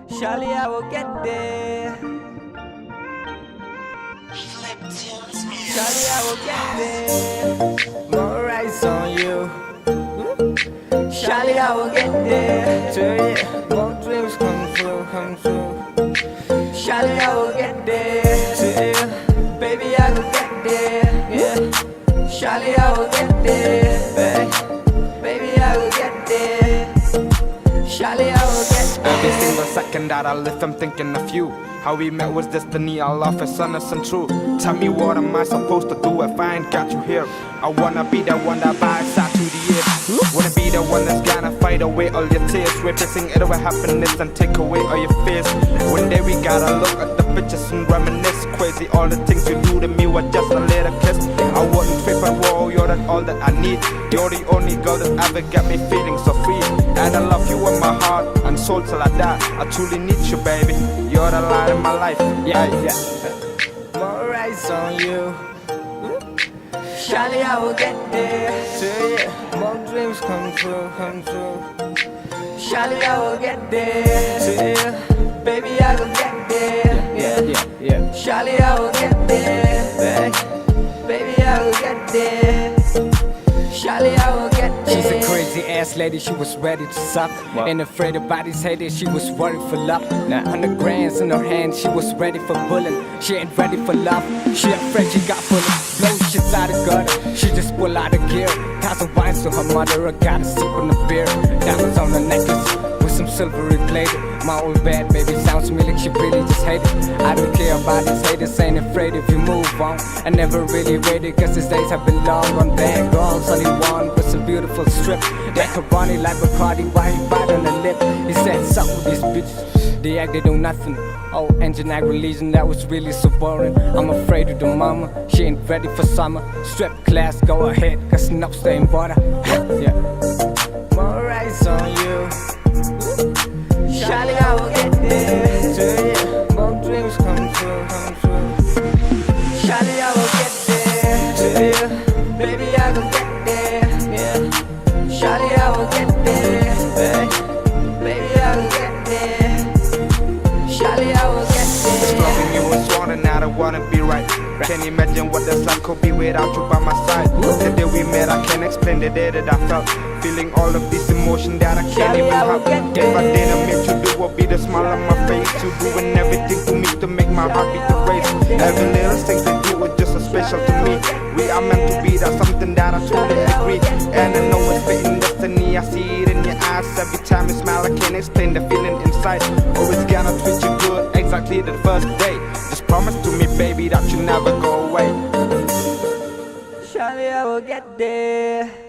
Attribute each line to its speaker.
Speaker 1: Surely I will get there. Surely I will get there. More eyes on you. Surely I will get there. To it, more dreams come true. Surely I will get there. To you, baby I will get there. Yeah. Surely I will get there. Baby I will get there. Surely I will get there.
Speaker 2: Every single second that I live, I'm thinking of you. How we met was destiny, our love is honest and true. Tell me what am I supposed to do if I ain't got you here? I wanna be the one that buys out to the ear. Wanna be the one that's gonna fight away all your tears, replacing it with happiness and take away all your fears. One day we gotta look at the pictures and reminisce. Crazy, all the things you do to me were just a little kiss. I wouldn't trip and roll, you're all that I need. You're the only girl that ever got me feeling so free. And I love you in my heart and soul till I die. I truly need you, baby. You're the light of my life. Yeah.
Speaker 1: More eyes on you. Surely I will get there. To you, more dreams come true. Surely I will get there. To you, baby I will get there. Yeah. Surely I will get there. Baby I will get there. Surely I will get there.
Speaker 3: She's a crazy ass lady, she was ready to suck. Ain't afraid of bodies hated, she was worried for love. Now 100 grands in her hand, she was ready for bullying. She ain't ready for love, she afraid she got bullied. Blow shit out of gutter, she just pull out of gear. Tossing wines to her mother, I got a sip on the beer. Diamonds on the necklace, with some silvery plated. My old bad baby sounds to me like she really just hated. I don't care about these haters, ain't afraid if you move on. I never really waited, cause these days have been long. On bad girls, only one with some beautiful strip. That could run it like Bacardi, why he bite on the lip. He said, suck with these bitches, they act, they do nothing. Oh, engine ag religion, that was really so boring. I'm afraid of the mama, she ain't ready for summer. Strip class, go ahead, cause enough stay in water. Yeah.
Speaker 1: More eyes on you. Surely I will get there. To you, more dreams come true. Surely I will get there. To you, baby I will get there. Yeah. Surely I will get there. Baby I will get there. Surely I will get
Speaker 2: Just
Speaker 1: there.
Speaker 2: loving you was wrong and I don't wanna be right. Can't imagine what this life could be without you by my side. The day we met, I can't explain the day that I felt. Feeling all of this emotion that I can't even help. If I didn't meet you, do would be the smile on my face. You doing everything to me to make my heart beat the race. Every little thing that you was just so special to me. We are meant to be, that's something that I totally agree. And I know it's fate destiny, I see it in your eyes. Every time you smile, I can't explain the feeling inside. Always gonna treat you good, exactly the first day. Just promise to me, baby, that you never go away.
Speaker 1: Surely I will get there.